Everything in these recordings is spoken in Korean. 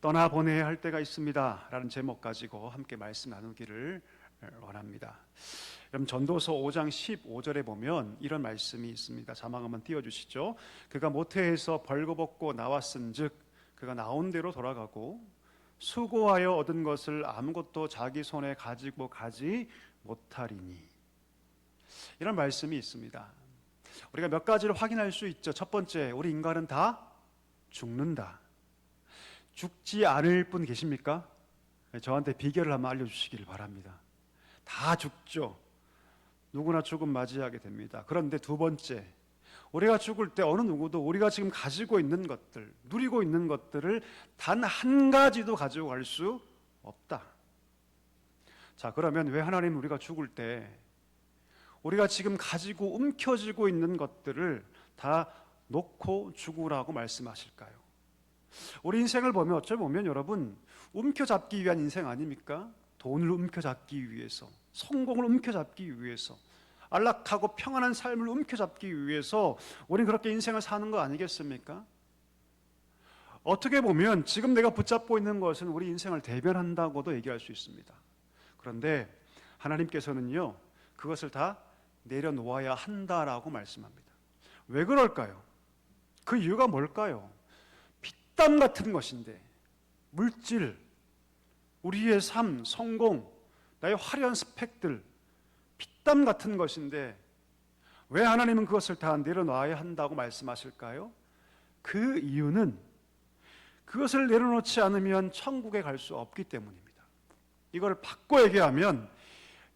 떠나보내야 할 때가 있습니다 라는 제목 가지고 함께 말씀 나누기를 원합니다. 여러분, 전도서 5장 15절에 보면 이런 말씀이 있습니다. 자막 한번 띄워주시죠. 그가 모태에서 벌거벗고 나왔은즉 그가 나온 대로 돌아가고 수고하여 얻은 것을 아무것도 자기 손에 가지고 가지 못하리니. 이런 말씀이 있습니다. 우리가 몇 가지를 확인할 수 있죠. 첫 번째, 우리 인간은 다 죽는다. 죽지 않을 분 계십니까? 저한테 비결을 한번 알려주시기를 바랍니다. 다 죽죠. 누구나 죽음 맞이하게 됩니다. 그런데 두 번째, 우리가 죽을 때 어느 누구도 우리가 지금 가지고 있는 것들, 누리고 있는 것들을 단 한 가지도 가지고 갈 수 없다. 자, 그러면 왜 하나님은 우리가 죽을 때 우리가 지금 가지고 움켜쥐고 있는 것들을 다 놓고 죽으라고 말씀하실까요? 우리 인생을 보면 어찌 보면 여러분, 움켜잡기 위한 인생 아닙니까? 돈을 움켜잡기 위해서, 성공을 움켜잡기 위해서, 안락하고 평안한 삶을 움켜잡기 위해서 우리는 그렇게 인생을 사는 거 아니겠습니까? 어떻게 보면 지금 내가 붙잡고 있는 것은 우리 인생을 대변한다고도 얘기할 수 있습니다. 그런데 하나님께서는요, 그것을 다 내려놓아야 한다라고 말씀합니다. 왜 그럴까요? 그 이유가 뭘까요? 핏땀 같은 것인데, 물질, 우리의 삶, 성공, 나의 화려한 스펙들, 핏땀 같은 것인데 왜 하나님은 그것을 다 내려놔야 한다고 말씀하실까요? 그 이유는 그것을 내려놓지 않으면 천국에 갈 수 없기 때문입니다. 이걸 바꿔 얘기하면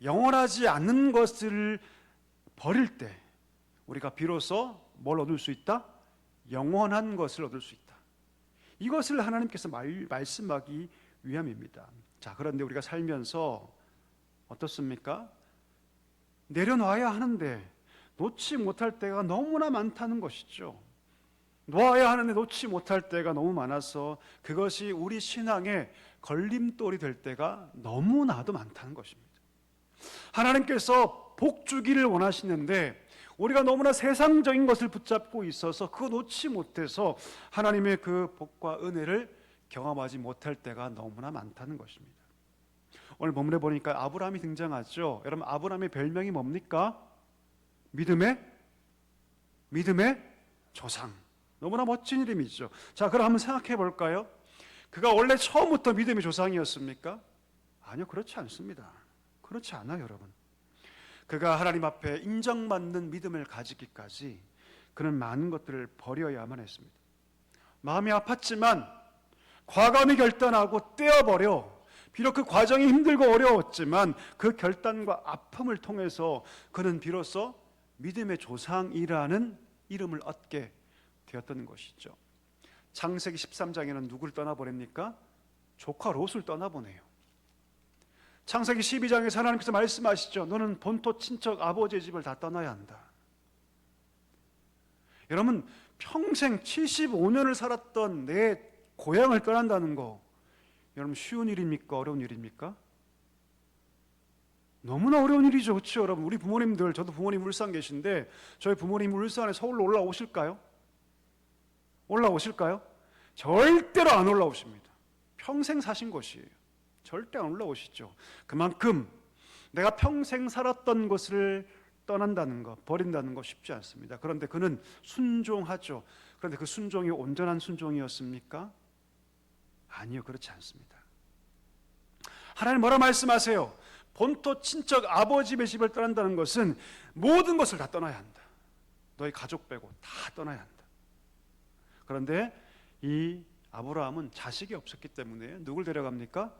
영원하지 않는 것을 버릴 때 우리가 비로소 뭘 얻을 수 있다? 영원한 것을 얻을 수 있다. 이것을 하나님께서 말씀하기 위함입니다. 자, 그런데 우리가 살면서 어떻습니까? 내려놔야 하는데 놓지 못할 때가 너무나 많다는 것이죠. 놓아야 하는데 놓지 못할 때가 너무 많아서 그것이 우리 신앙의 걸림돌이 될 때가 너무나도 많다는 것입니다. 하나님께서 복 주기를 원하시는데 우리가 너무나 세상적인 것을 붙잡고 있어서 그거 놓지 못해서 하나님의 그 복과 은혜를 경험하지 못할 때가 너무나 많다는 것입니다. 오늘 본문에 보니까 아브라함이 등장하죠. 여러분, 아브라함의 별명이 뭡니까? 믿음의 조상. 너무나 멋진 이름이죠. 자, 그럼 한번 생각해 볼까요? 그가 원래 처음부터 믿음의 조상이었습니까? 아니요, 그렇지 않습니다. 그렇지 않아요, 여러분. 그가 하나님 앞에 인정받는 믿음을 가지기까지 그는 많은 것들을 버려야만 했습니다. 마음이 아팠지만 과감히 결단하고 떼어버려, 비록 그 과정이 힘들고 어려웠지만 그 결단과 아픔을 통해서 그는 비로소 믿음의 조상이라는 이름을 얻게 되었던 것이죠. 창세기 13장에는 누구를 떠나보냅니까? 조카 롯을 떠나보내요. 창세기 12장에서 하나님께서 말씀하시죠. 너는 본토 친척 아버지의 집을 다 떠나야 한다. 여러분, 평생 75년을 살았던 내 고향을 떠난다는 거, 여러분 쉬운 일입니까? 어려운 일입니까? 너무나 어려운 일이죠. 그렇죠, 여러분? 우리 부모님들, 저도 부모님 울산 계신데 저희 부모님 울산에 서울로 올라오실까요? 올라오실까요? 절대로 안 올라오십니다. 평생 사신 곳이에요. 절대 안 올라오시죠. 그만큼 내가 평생 살았던 곳을 떠난다는 것, 버린다는 것 쉽지 않습니다. 그런데 그는 순종하죠. 그런데 그 순종이 온전한 순종이었습니까? 아니요, 그렇지 않습니다. 하나님 뭐라 말씀하세요? 본토 친척 아버지의 집을 떠난다는 것은 모든 것을 다 떠나야 한다. 너희 가족 빼고 다 떠나야 한다. 그런데 이 아브라함은 자식이 없었기 때문에 누굴 데려갑니까?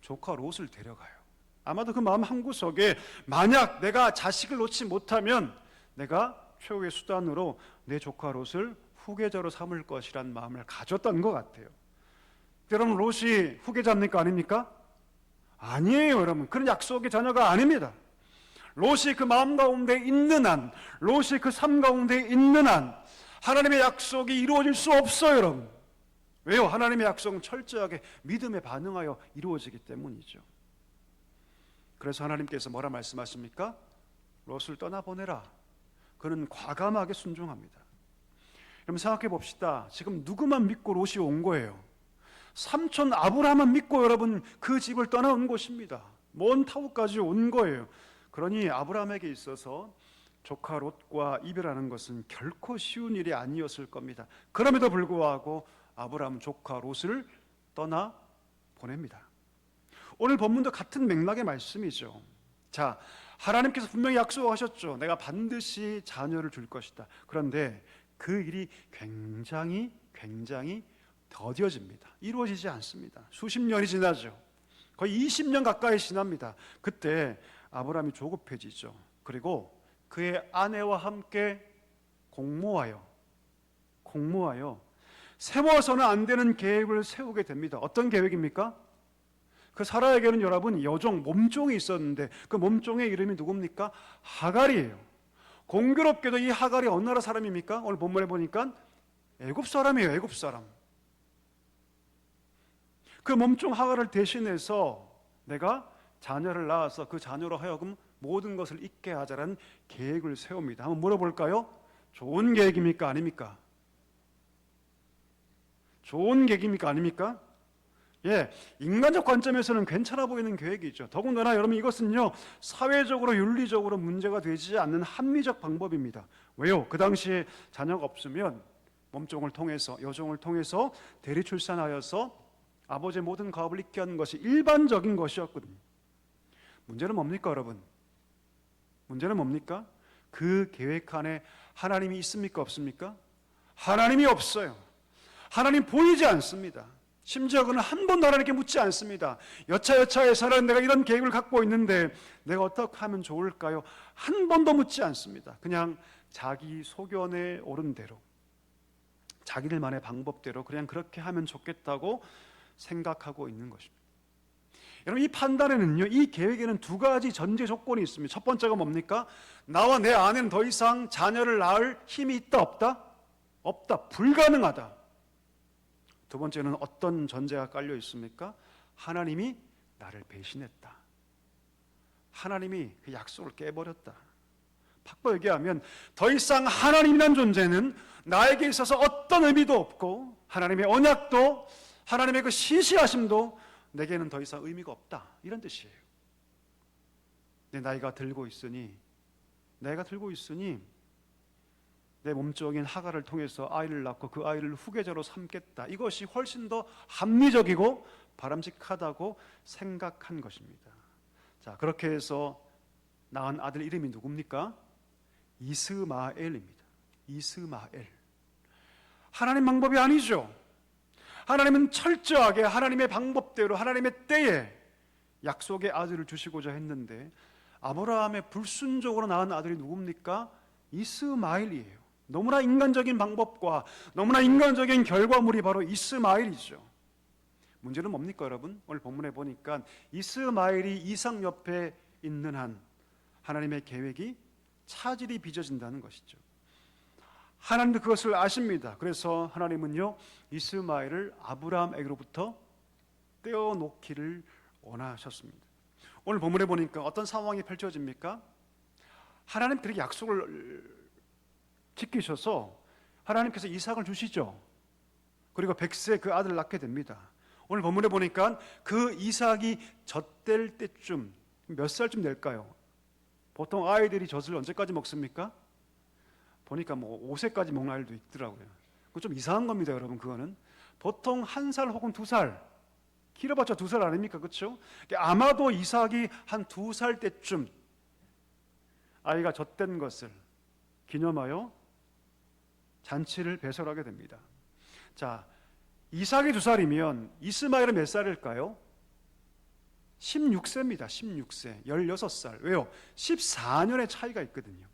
조카 롯을 데려가요. 아마도 그 마음 한구석에 만약 내가 자식을 놓지 못하면 내가 최후의 수단으로 내 조카 롯을 후계자로 삼을 것이란 마음을 가졌던 것 같아요. 여러분, 롯이 후계자입니까? 아닙니까? 아니에요, 여러분. 그런 약속의 자녀가 아닙니다. 롯이 그 마음 가운데 있는 한, 롯이 그 삶 가운데 있는 한 하나님의 약속이 이루어질 수 없어요, 여러분. 왜요? 하나님의 약속은 철저하게 믿음에 반응하여 이루어지기 때문이죠. 그래서 하나님께서 뭐라 말씀하십니까? 롯을 떠나보내라. 그는 과감하게 순종합니다. 여러분, 생각해 봅시다. 지금 누구만 믿고 롯이 온 거예요? 삼촌 아브라함을 믿고 여러분 그 집을 떠나온 것입니다. 먼 타국까지 온 거예요. 그러니 아브라함에게 있어서 조카 롯과 이별하는 것은 결코 쉬운 일이 아니었을 겁니다. 그럼에도 불구하고 아브라함은 조카 롯을 떠나 보냅니다. 오늘 본문도 같은 맥락의 말씀이죠. 자, 하나님께서 분명히 약속하셨죠. 내가 반드시 자녀를 줄 것이다. 그런데 그 일이 굉장히 더뎌집니다. 이루어지지 않습니다. 수십 년이 지나죠. 거의 20년 가까이 지납니다. 그때 아브라함이 조급해지죠. 그리고 그의 아내와 함께 공모하여 세워서는 안 되는 계획을 세우게 됩니다. 어떤 계획입니까? 그 사라에게는 여러분 여종, 몸종이 있었는데 그 몸종의 이름이 누굽니까? 하갈이에요. 공교롭게도 이 하갈이 어느 나라 사람입니까? 오늘 본문에 보니까 애굽 사람이에요. 애굽 사람. 그 몸종 하갈을 대신해서 내가 자녀를 낳아서 그 자녀로 하여금 모든 것을 잊게 하자라는 계획을 세웁니다. 한번 물어볼까요? 좋은 계획입니까? 아닙니까? 좋은 계획입니까? 아닙니까? 예, 인간적 관점에서는 괜찮아 보이는 계획이죠. 더군다나 여러분 이것은요 사회적으로 윤리적으로 문제가 되지 않는 합리적 방법입니다. 왜요? 그 당시에 자녀가 없으면 몸종을 통해서 여종을 통해서 대리 출산하여서 아버지의 모든 가업을 잊게 하는 것이 일반적인 것이었거든요. 문제는 뭡니까 여러분? 문제는 뭡니까? 그 계획 안에 하나님이 있습니까? 없습니까? 하나님이 없어요. 하나님 보이지 않습니다. 심지어 그는 한 번도 하나님께 묻지 않습니다. 여차여차해서는 내가 이런 계획을 갖고 있는데 내가 어떻게 하면 좋을까요? 한 번도 묻지 않습니다. 그냥 자기 소견에 오른 대로 자기들만의 방법대로 그냥 그렇게 하면 좋겠다고 생각하고 있는 것입니다. 여러분 이 판단에는요 이 계획에는 두 가지 전제 조건이 있습니다. 첫 번째가 뭡니까? 나와 내 아내는 더 이상 자녀를 낳을 힘이 있다 없다? 없다. 불가능하다. 두 번째는 어떤 전제가 깔려 있습니까? 하나님이 나를 배신했다. 하나님이 그 약속을 깨버렸다. 바꿔 얘기하면 더 이상 하나님이란 존재는 나에게 있어서 어떤 의미도 없고 하나님의 언약도 하나님의 그 시시하심도 내게는 더 이상 의미가 없다. 이런 뜻이에요. 내 나이가 들고 있으니 내 몸종인 하갈을 통해서 아이를 낳고 그 아이를 후계자로 삼겠다. 이것이 훨씬 더 합리적이고 바람직하다고 생각한 것입니다. 자, 그렇게 해서 낳은 아들 이름이 누굽니까? 이스마엘입니다. 이스마엘. 하나님 방법이 아니죠. 하나님은 철저하게 하나님의 방법대로 하나님의 때에 약속의 아들을 주시고자 했는데 아브라함의 불순종으로 낳은 아들이 누굽니까? 이스마엘이에요. 너무나 인간적인 방법과 너무나 인간적인 결과물이 바로 이스마엘이죠. 문제는 뭡니까 여러분? 오늘 본문에 보니까 이스마엘이 이삭 옆에 있는 한 하나님의 계획이 차질이 빚어진다는 것이죠. 하나님도 그것을 아십니다. 그래서 하나님은요 이스마엘을 아브라함에게로부터 떼어놓기를 원하셨습니다. 오늘 본문에 보니까 어떤 상황이 펼쳐집니까? 하나님 그렇게 약속을 지키셔서 하나님께서 이삭을 주시죠. 그리고 100세 그 아들을 낳게 됩니다. 오늘 본문에 보니까 그 이삭이 젖될 때쯤 몇 살쯤 될까요? 보통 아이들이 젖을 언제까지 먹습니까? 보니까 뭐 5세까지 먹는 아이들도 있더라고요. 그거 좀 이상한 겁니다, 여러분. 그거는 보통 1살 혹은 2살, 길어봤자 2살 아닙니까, 그렇죠? 아마도 이삭이 한 2살 때쯤 아이가 젖된 것을 기념하여 잔치를 배설하게 됩니다. 자, 이삭이 2살이면 이스마엘은 몇 살일까요? 16세입니다. 16세, 16살. 왜요? 14년의 차이가 있거든요.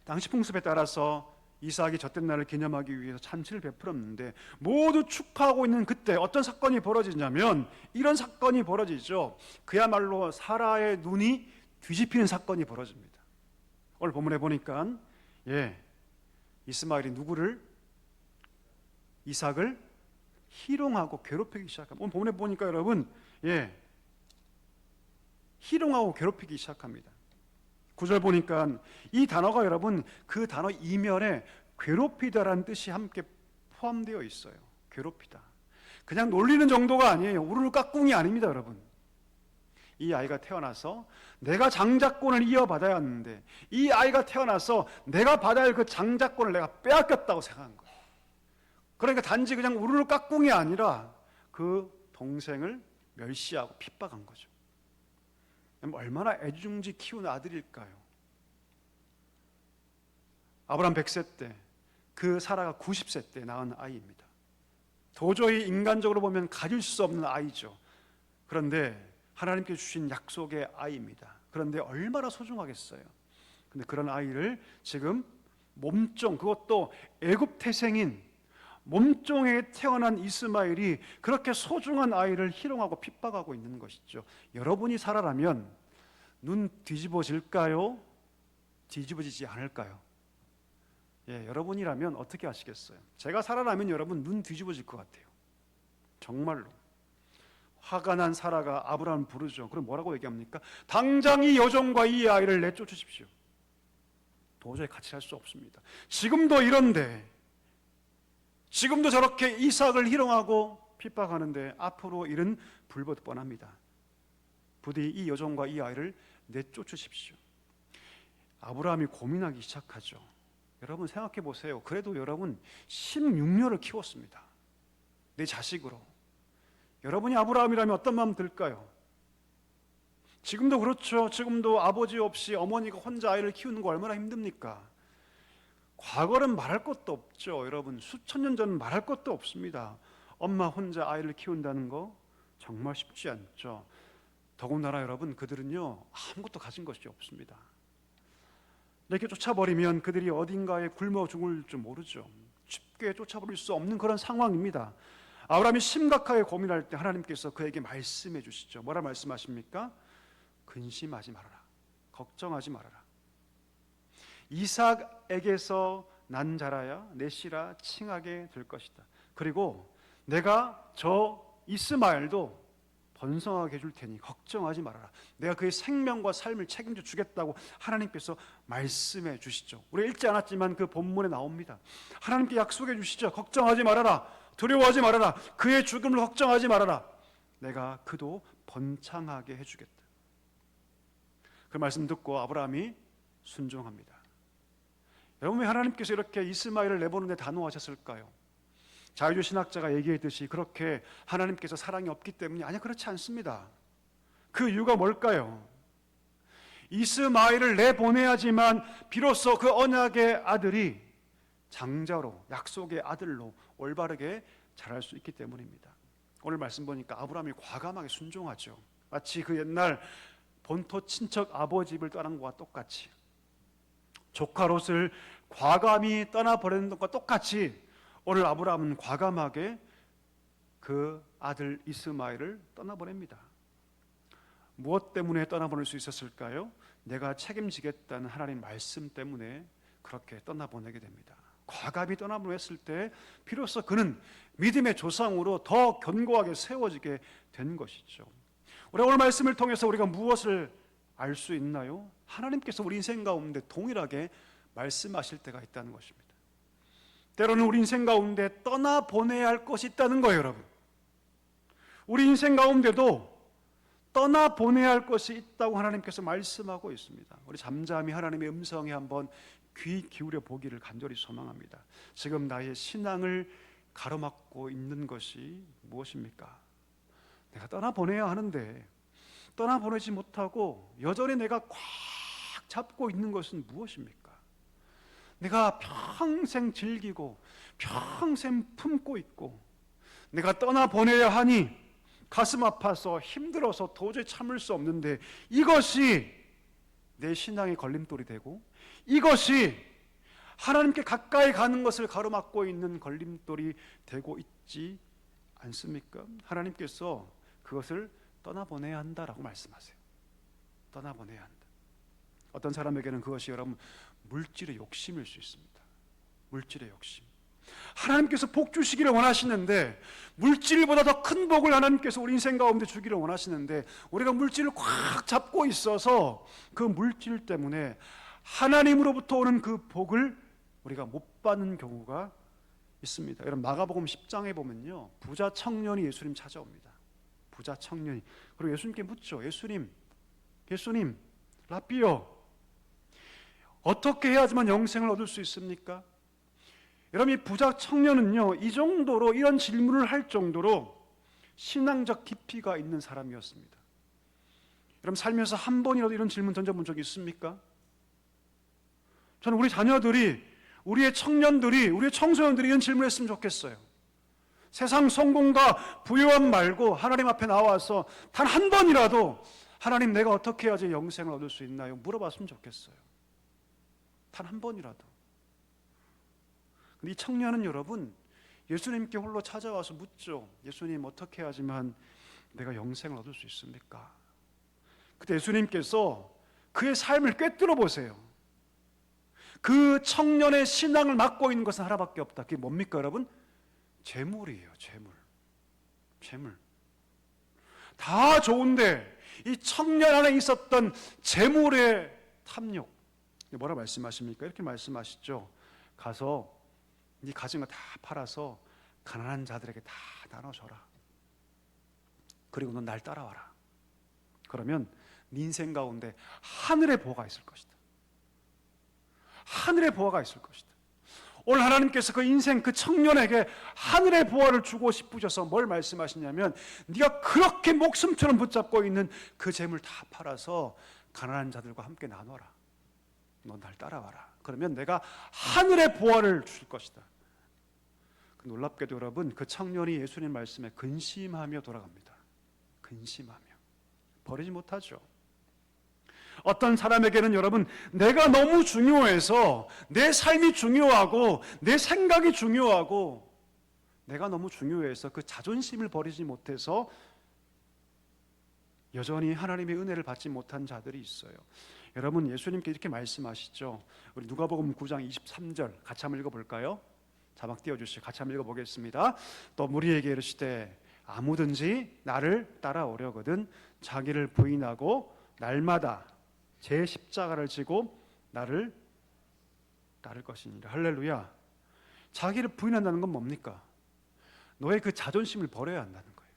당시 풍습에 따라서 이삭이 젖된 날을 기념하기 위해서 잔치를 베풀었는데 모두 축하하고 있는 그때 어떤 사건이 벌어지냐면 이런 사건이 벌어지죠. 그야말로 사라의 눈이 뒤집히는 사건이 벌어집니다. 오늘 본문에 보니까 이스마엘이 누구를? 이삭을 희롱하고 괴롭히기 시작합니다. 오늘 본문에 보니까 여러분 희롱하고 괴롭히기 시작합니다. 9절 보니까 이 단어가 여러분 그 단어 이면에 괴롭히다라는 뜻이 함께 포함되어 있어요. 괴롭히다. 그냥 놀리는 정도가 아니에요. 우르르 깍꿍이 아닙니다, 여러분. 이 아이가 태어나서 내가 장자권을 이어받아야 하는데 이 아이가 태어나서 내가 받아야 할 그 장자권을 내가 빼앗겼다고 생각한 거예요. 그러니까 단지 그냥 우르르 깍꿍이 아니라 그 동생을 멸시하고 핍박한 거죠. 얼마나 애중지 키운 아들일까요? 아브라함 100세 때, 그 사라가 90세 때 낳은 아이입니다. 도저히 인간적으로 보면 가질 수 없는 아이죠. 그런데 하나님께 주신 약속의 아이입니다. 그런데 얼마나 소중하겠어요. 근데 그런 아이를 지금 몸종, 그것도 애굽 태생인 몸종에 태어난 이스마엘이 그렇게 소중한 아이를 희롱하고 핍박하고 있는 것이죠. 여러분이 사라라면 눈 뒤집어질까요? 뒤집어지지 않을까요? 예, 여러분이라면 어떻게 하시겠어요? 제가 사라라면 여러분 눈 뒤집어질 것 같아요. 정말로. 화가 난 사라가 아브라함을 부르죠. 그럼 뭐라고 얘기합니까? 당장 이 여종과 이 아이를 내쫓으십시오. 도저히 같이 할 수 없습니다. 지금도 이런데, 지금도 저렇게 이삭을 희롱하고 핍박하는데 앞으로 일은 불보듯 뻔합니다. 부디 이 여종과 이 아이를 내쫓으십시오. 아브라함이 고민하기 시작하죠. 여러분 생각해 보세요. 그래도 여러분 16년을 키웠습니다. 내 자식으로. 여러분이 아브라함이라면 어떤 마음 들까요? 지금도 그렇죠. 지금도 아버지 없이 어머니가 혼자 아이를 키우는 거 얼마나 힘듭니까? 과거는 말할 것도 없죠. 여러분 수천 년 전은 말할 것도 없습니다. 엄마 혼자 아이를 키운다는 거 정말 쉽지 않죠. 더군다나 여러분 그들은요 아무것도 가진 것이 없습니다. 이렇게 쫓아버리면 그들이 어딘가에 굶어 죽을 줄 모르죠. 쉽게 쫓아버릴 수 없는 그런 상황입니다. 아브라함이 심각하게 고민할 때 하나님께서 그에게 말씀해 주시죠. 뭐라 말씀하십니까? 근심하지 말아라. 걱정하지 말아라. 이삭에게서 난 자라야 내 씨라 칭하게 될 것이다. 그리고 내가 저 이스마엘도 번성하게 해줄 테니 걱정하지 말아라. 내가 그의 생명과 삶을 책임져 주겠다고 하나님께서 말씀해 주시죠. 우리 읽지 않았지만 그 본문에 나옵니다. 하나님께 약속해 주시죠. 걱정하지 말아라. 두려워하지 말아라. 그의 죽음을 걱정하지 말아라. 내가 그도 번창하게 해주겠다. 그 말씀 듣고 아브라함이 순종합니다. 여러분 왜 하나님께서 이렇게 이스마엘을 내보는데 단호하셨을까요? 자유주의 신학자가 얘기했듯이 그렇게 하나님께서 사랑이 없기 때문이 아니야, 그렇지 않습니다. 그 이유가 뭘까요? 이스마엘을 내보내야지만 비로소 그 언약의 아들이 장자로, 약속의 아들로 올바르게 자랄 수 있기 때문입니다. 오늘 말씀 보니까 아브라함이 과감하게 순종하죠. 마치 그 옛날 본토 친척 아버지 집을 떠난 것과 똑같이, 조카 롯을 과감히 떠나버리는 것과 똑같이 오늘 아브라함은 과감하게 그 아들 이스마엘을 떠나보냅니다. 무엇 때문에 떠나보낼 수 있었을까요? 내가 책임지겠다는 하나님 말씀 때문에 그렇게 떠나보내게 됩니다. 과감히 떠나보냈을 때 비로소 그는 믿음의 조상으로 더 견고하게 세워지게 된 것이죠. 우리 오늘 말씀을 통해서 우리가 무엇을 알 수 있나요? 하나님께서 우리 인생 가운데 동일하게 말씀하실 때가 있다는 것입니다. 때로는 우리 인생 가운데 떠나보내야 할 것이 있다는 거예요, 여러분. 우리 인생 가운데도 떠나보내야 할 것이 있다고 하나님께서 말씀하고 있습니다. 우리 잠잠히 하나님의 음성에 한번 귀 기울여 보기를 간절히 소망합니다. 지금 나의 신앙을 가로막고 있는 것이 무엇입니까? 내가 떠나보내야 하는데 떠나보내지 못하고 여전히 내가 꽉 잡고 있는 것은 무엇입니까? 내가 평생 즐기고 평생 품고 있고 내가 떠나보내야 하니 가슴 아파서 힘들어서 도저히 참을 수 없는데 이것이 내 신앙의 걸림돌이 되고 이것이 하나님께 가까이 가는 것을 가로막고 있는 걸림돌이 되고 있지 않습니까? 하나님께서 그것을 떠나보내야 한다라고 말씀하세요. 떠나보내야 한다. 어떤 사람에게는 그것이 여러분 물질의 욕심일 수 있습니다. 물질의 욕심. 하나님께서 복 주시기를 원하시는데 물질보다 더 큰 복을 하나님께서 우리 인생 가운데 주기를 원하시는데 우리가 물질을 꽉 잡고 있어서 그 물질 때문에 하나님으로부터 오는 그 복을 우리가 못 받는 경우가 있습니다. 여러분 마가복음 10장에 보면요, 부자 청년이 예수님 찾아옵니다. 부자 청년이. 그리고 예수님께 묻죠. 예수님 라삐요, 어떻게 해야지만 영생을 얻을 수 있습니까? 여러분 이 부자 청년은요, 이 정도로 이런 질문을 할 정도로 신앙적 깊이가 있는 사람이었습니다. 여러분 살면서 한 번이라도 이런 질문 던져본 적이 있습니까? 저는 우리 자녀들이, 우리의 청년들이, 우리의 청소년들이 이런 질문을 했으면 좋겠어요. 세상 성공과 부유함 말고 하나님 앞에 나와서 단 한 번이라도 하나님, 내가 어떻게 해야지 영생을 얻을 수 있나요? 물어봤으면 좋겠어요. 단 한 번이라도. 근데 이 청년은 여러분 예수님께 홀로 찾아와서 묻죠. 예수님, 어떻게 해야지만 내가 영생을 얻을 수 있습니까? 그때 예수님께서 그의 삶을 꿰뚫어 보세요. 그 청년의 신앙을 막고 있는 것은 하나밖에 없다. 그게 뭡니까 여러분? 재물이에요. 재물. 다 좋은데 이 청년 안에 있었던 재물의 탐욕. 뭐라 말씀하십니까? 이렇게 말씀하시죠. 가서 네 가진 거 다 팔아서 가난한 자들에게 다 나눠줘라. 그리고 넌 날 따라와라. 그러면 네 인생 가운데 하늘의 보화가 있을 것이다. 하늘의 보화가 있을 것이다. 오늘 하나님께서 그 인생, 그 청년에게 하늘의 보화를 주고 싶으셔서 뭘 말씀하시냐면, 네가 그렇게 목숨처럼 붙잡고 있는 그 재물 다 팔아서 가난한 자들과 함께 나눠라. 넌 날 따라와라. 그러면 내가 하늘의 보화를 줄 것이다. 놀랍게도 여러분, 그 청년이 예수님 말씀에 근심하며 돌아갑니다. 근심하며. 버리지 못하죠. 어떤 사람에게는 여러분, 내가 너무 중요해서, 내 삶이 중요하고 내 생각이 중요하고 내가 너무 중요해서 그 자존심을 버리지 못해서 여전히 하나님의 은혜를 받지 못한 자들이 있어요. 여러분, 예수님께 이렇게 말씀하시죠. 우리 누가복음 9장 23절 같이 한번 읽어볼까요? 자막 띄워주시고 같이 한번 읽어보겠습니다. 또 무리에게 이르시되 아무든지 나를 따라오려거든 자기를 부인하고 날마다 제 십자가를 지고 나를 따를 것이니라. 할렐루야. 자기를 부인한다는 건 뭡니까? 너의 그 자존심을 버려야 한다는 거예요.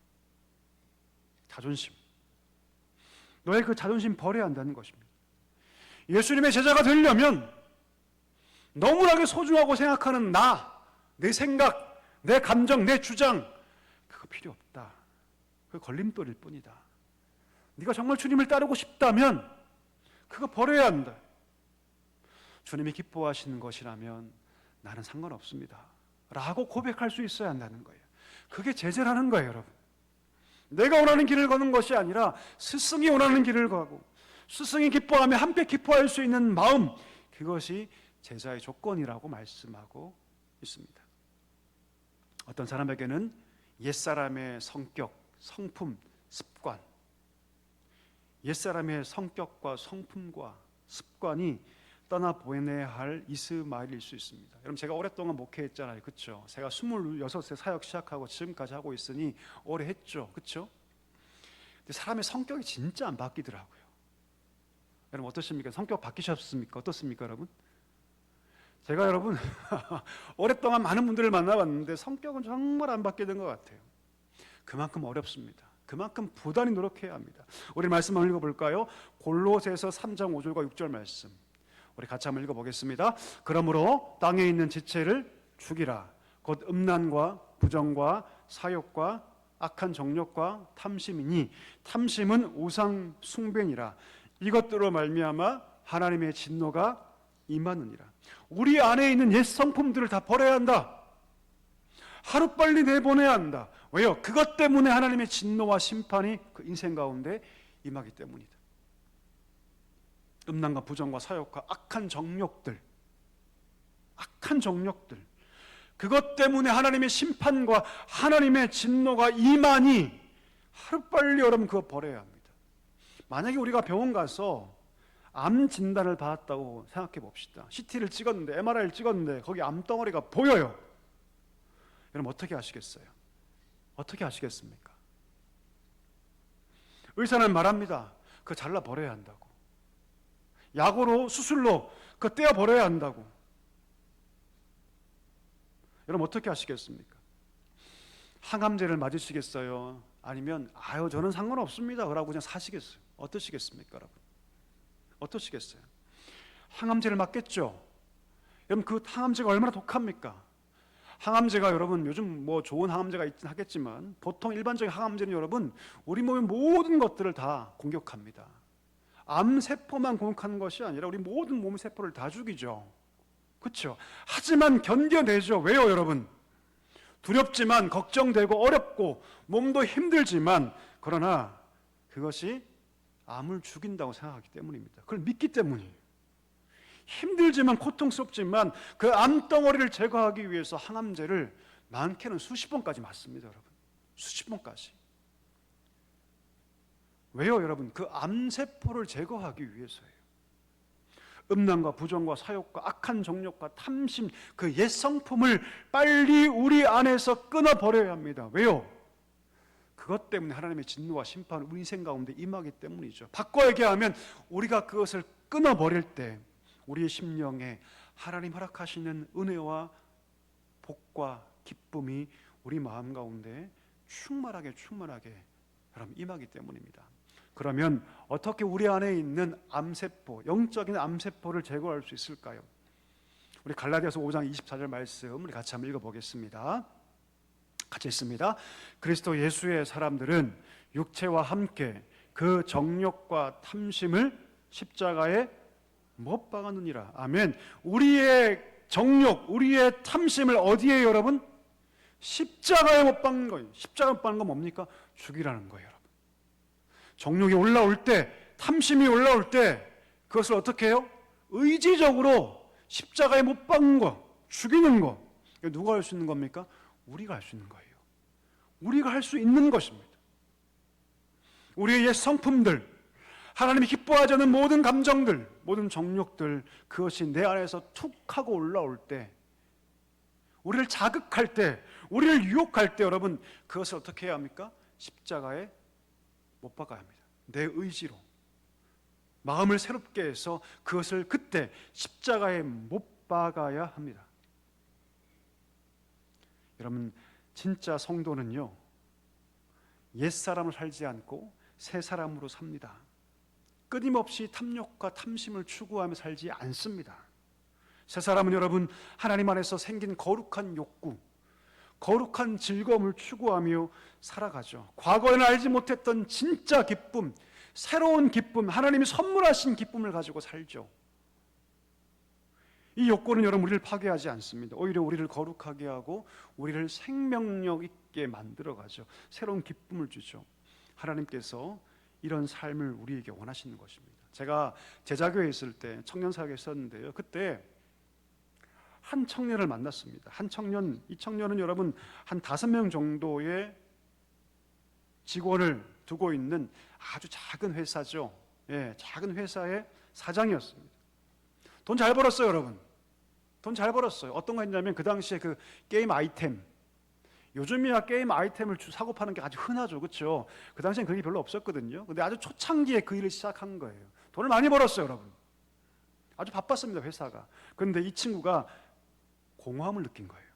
자존심. 너의 그 자존심 버려야 한다는 것입니다. 예수님의 제자가 되려면 너무나게 소중하고 생각하는 내 생각, 내 감정, 내 주장, 그거 필요 없다. 그거 걸림돌일 뿐이다. 네가 정말 주님을 따르고 싶다면 그거 버려야 한다. 주님이 기뻐하시는 것이라면 나는 상관없습니다 라고 고백할 수 있어야 한다는 거예요. 그게 제재라는 거예요. 여러분, 내가 원하는 길을 거는 것이 아니라 스승이 원하는 길을 가고 스승이 기뻐하며 함께 기뻐할 수 있는 마음, 그것이 제자의 조건이라고 말씀하고 있습니다. 어떤 사람에게는 옛사람의 성격, 성품, 습관, 옛사람의 성격과 성품과 습관이 떠나보내야 할 이스마엘일 수 있습니다. 여러분, 제가 오랫동안 목회했잖아요. 그렇죠? 제가 26세 사역 시작하고 지금까지 하고 있으니 오래 했죠. 그렇죠? 근데 사람의 성격이 진짜 안 바뀌더라고요. 여러분 어떠십니까? 성격 바뀌셨습니까? 어떻습니까 여러분? 제가 여러분 오랫동안 많은 분들을 만나봤는데 성격은 정말 안 바뀌는 것 같아요. 그만큼 어렵습니다. 그만큼 부단히 노력해야 합니다. 우리 말씀 한번 읽어볼까요? 골로새서 3장 5절과 6절 말씀 우리 같이 한번 읽어보겠습니다. 그러므로 땅에 있는 지체를 죽이라. 곧 음란과 부정과 사욕과 악한 정욕과 탐심이니 탐심은 우상 숭배니라. 이것들로 말미암아 하나님의 진노가 임하느니라. 우리 안에 있는 옛 성품들을 다 버려야 한다. 하루빨리 내보내야 한다. 왜요? 그것 때문에 하나님의 진노와 심판이 그 인생 가운데 임하기 때문이다. 음란과 부정과 사욕과 악한 정욕들, 그것 때문에 하나님의 심판과 하나님의 진노가 임하니 하루빨리 여러분 그거 버려야 합니다. 만약에 우리가 병원 가서 암 진단을 받았다고 생각해 봅시다. CT를 찍었는데, MRI를 찍었는데 거기 암덩어리가 보여요. 여러분 어떻게 하시겠어요? 어떻게 하시겠습니까? 의사는 말합니다. 그거 잘라 버려야 한다고. 약으로, 수술로 그거 떼어 버려야 한다고. 여러분 어떻게 하시겠습니까? 항암제를 맞으시겠어요? 아니면 아유 저는 상관없습니다 그러고 그냥 사시겠어요? 어떠시겠습니까 여러분? 어떠시겠어요? 항암제를 맞겠죠? 여러분 그 항암제가 얼마나 독합니까? 항암제가 여러분 요즘 뭐 좋은 항암제가 있긴 하겠지만 보통 일반적인 항암제는 여러분 우리 몸의 모든 것들을 다 공격합니다. 암세포만 공격하는 것이 아니라 우리 모든 몸의 세포를 다 죽이죠. 그렇죠? 하지만 견뎌내죠. 왜요 여러분? 두렵지만 걱정되고 어렵고 몸도 힘들지만 그러나 그것이 암을 죽인다고 생각하기 때문입니다. 그걸 믿기 때문이에요. 힘들지만 고통스럽지만 그 암덩어리를 제거하기 위해서 항암제를 많게는 수십 번까지 맞습니다 여러분. 수십 번까지. 왜요 여러분? 그 암세포를 제거하기 위해서예요. 음란과 부정과 사욕과 악한 정욕과 탐심, 그 옛 성품을 빨리 우리 안에서 끊어버려야 합니다. 왜요? 그것 때문에 하나님의 진노와 심판은 우리 인생 가운데 임하기 때문이죠. 바꿔 얘기하면 우리가 그것을 끊어버릴 때 우리의 심령에 하나님 허락하시는 은혜와 복과 기쁨이 우리 마음 가운데 충만하게 여러분 임하기 때문입니다. 그러면 어떻게 우리 안에 있는 암세포, 영적인 암세포를 제거할 수 있을까요? 우리 갈라디아서 5장 24절 말씀 우리 같이 한번 읽어보겠습니다. 같이 읽습니다. 그리스도 예수의 사람들은 육체와 함께 그 정욕과 탐심을 십자가에 못 박았느니라. 아멘. 우리의 정욕, 우리의 탐심을 어디에 여러분? 십자가에 못 박는 거예요. 십자가에 못 박는 건 뭡니까? 죽이라는 거예요 여러분. 정욕이 올라올 때, 탐심이 올라올 때 그것을 어떻게 해요? 의지적으로 십자가에 못 박는 거, 죽이는 거. 이거 누가 할 수 있는 겁니까? 우리가 할 수 있는 거예요. 우리가 할 수 있는 것입니다. 우리의 옛 성품들, 하나님이 기뻐하지 않는 모든 감정들, 모든 정욕들, 그것이 내 안에서 툭 하고 올라올 때, 우리를 자극할 때, 우리를 유혹할 때 여러분 그것을 어떻게 해야 합니까? 십자가에 못 박아야 합니다. 내 의지로 마음을 새롭게 해서 그것을 그때 십자가에 못 박아야 합니다. 여러분 진짜 성도는요 옛사람을 살지 않고 새 사람으로 삽니다. 끊임없이 탐욕과 탐심을 추구하며 살지 않습니다. 새 사람은 여러분 하나님 안에서 생긴 거룩한 욕구, 거룩한 즐거움을 추구하며 살아가죠. 과거에는 알지 못했던 진짜 기쁨, 새로운 기쁨, 하나님이 선물하신 기쁨을 가지고 살죠. 이 욕구는 여러분 우리를 파괴하지 않습니다. 오히려 우리를 거룩하게 하고 우리를 생명력 있게 만들어가죠. 새로운 기쁨을 주죠. 하나님께서 이런 삶을 우리에게 원하시는 것입니다. 제가 제자교회에 있을 때 청년사역에 있었는데요. 그때 한 청년을 만났습니다. 한 청년, 이 청년은 여러분 한 5명 정도의 직원을 두고 있는 아주 작은 회사죠. 예, 작은 회사의 사장이었습니다. 돈 잘 벌었어요, 여러분. 돈 잘 벌었어요. 어떤 거 했냐면 그 당시에 그 게임 아이템, 요즘이야 게임 아이템을 사고 파는 게 아주 흔하죠, 그렇죠? 그 당시엔 그게 별로 없었거든요. 근데 아주 초창기에 그 일을 시작한 거예요. 돈을 많이 벌었어요, 여러분. 아주 바빴습니다, 회사가. 그런데 이 친구가 공허함을 느낀 거예요.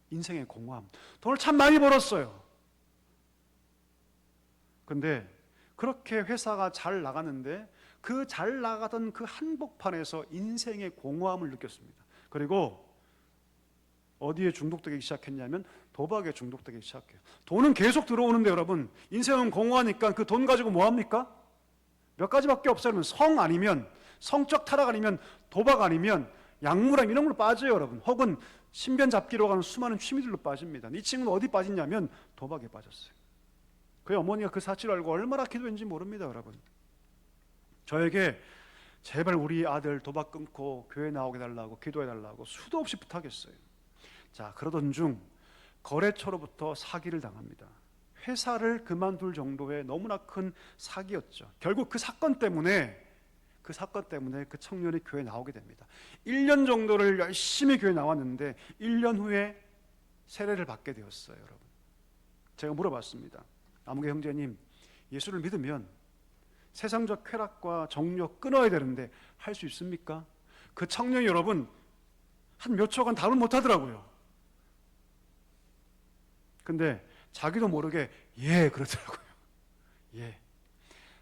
인생의 공허함. 돈을 참 많이 벌었어요. 근데 그렇게 회사가 잘 나가는데 그 잘 나가던 그 한복판에서 인생의 공허함을 느꼈습니다. 그리고 어디에 중독되기 시작했냐면 도박에 중독되기 시작해요. 돈은 계속 들어오는데 여러분 인생은 공허하니까 그 돈 가지고 뭐 합니까? 몇 가지밖에 없어요. 성 아니면 성적 타락 아니면 도박 아니면 약물함 이런 걸로 빠져요 여러분. 혹은 신변 잡기로 가는 수많은 취미들로 빠집니다. 이 친구는 어디 빠졌냐면 도박에 빠졌어요. 그의 어머니가 그 사실을 알고 얼마나 기도했는지 모릅니다 여러분. 저에게 제발 우리 아들 도박 끊고 교회 나오게 달라고 기도해 달라고 수도 없이 부탁했어요. 자, 그러던 중 거래처로부터 사기를 당합니다. 회사를 그만둘 정도의 너무나 큰 사기였죠. 결국 그 사건 때문에 그 청년이 교회 나오게 됩니다. 1년 정도를 열심히 교회 나왔는데 1년 후에 세례를 받게 되었어요, 여러분. 제가 물어봤습니다. 아무개 형제님, 예수를 믿으면 세상적 쾌락과 정욕 끊어야 되는데 할 수 있습니까? 그 청년이 여러분 한 몇 초간 답을 못 하더라고요. 근데 자기도 모르게 예 그러더라고요. 예.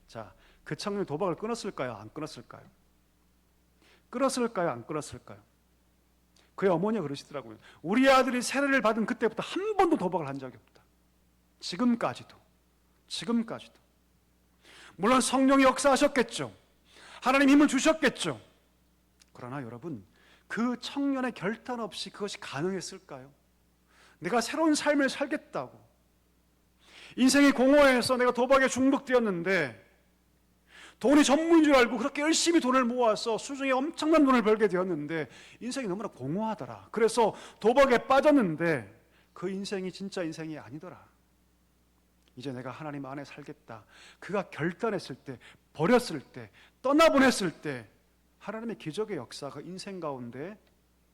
자, 그 청년이 도박을 끊었을까요? 안 끊었을까요? 끊었을까요? 안 끊었을까요? 그의 어머니가 그러시더라고요. 우리 아들이 세례를 받은 그때부터 한 번도 도박을 한 적이 없다. 지금까지도. 물론 성령이 역사하셨겠죠. 하나님 힘을 주셨겠죠. 그러나 여러분, 그 청년의 결단 없이 그것이 가능했을까요? 내가 새로운 삶을 살겠다고, 인생이 공허해서 내가 도박에 중독되었는데 돈이 전부인 줄 알고 그렇게 열심히 돈을 모아서 수중에 엄청난 돈을 벌게 되었는데 인생이 너무나 공허하더라. 그래서 도박에 빠졌는데 그 인생이 진짜 인생이 아니더라. 이제 내가 하나님 안에 살겠다. 그가 결단했을 때, 버렸을 때, 떠나보냈을 때 하나님의 기적의 역사가 인생 가운데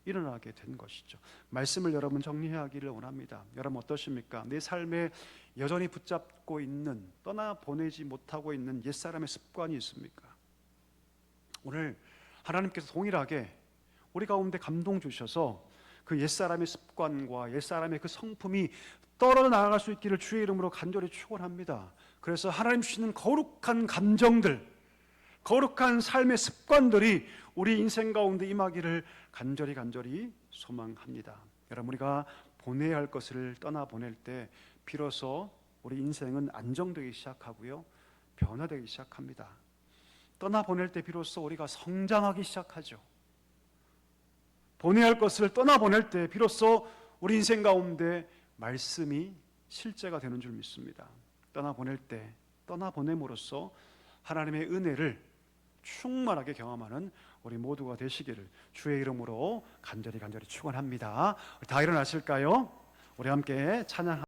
일어나게 된 것이죠. 말씀을 여러분 정리하기를 원합니다. 여러분 어떠십니까? 내 삶에 여전히 붙잡고 있는, 떠나보내지 못하고 있는 옛사람의 습관이 있습니까? 오늘 하나님께서 동일하게 우리 가운데 감동 주셔서 그 옛사람의 습관과 옛사람의 그 성품이 떨어져 나아갈 수 있기를 주의 이름으로 간절히 축원합니다. 그래서 하나님 주시는 거룩한 감정들, 거룩한 삶의 습관들이 우리 인생 가운데 임하기를 간절히 소망합니다. 여러분, 우리가 보내야 할 것을 떠나보낼 때 비로소 우리 인생은 안정되기 시작하고요, 변화되기 시작합니다. 떠나보낼 때 비로소 우리가 성장하기 시작하죠. 보내야 할 것을 떠나보낼 때 비로소 우리 인생 가운데 말씀이 실제가 되는 줄 믿습니다. 떠나보낼 때, 떠나보냄으로써 하나님의 은혜를 충만하게 경험하는 우리 모두가 되시기를 주의 이름으로 간절히 축원합니다. 다 일어나실까요? 우리 함께 찬양.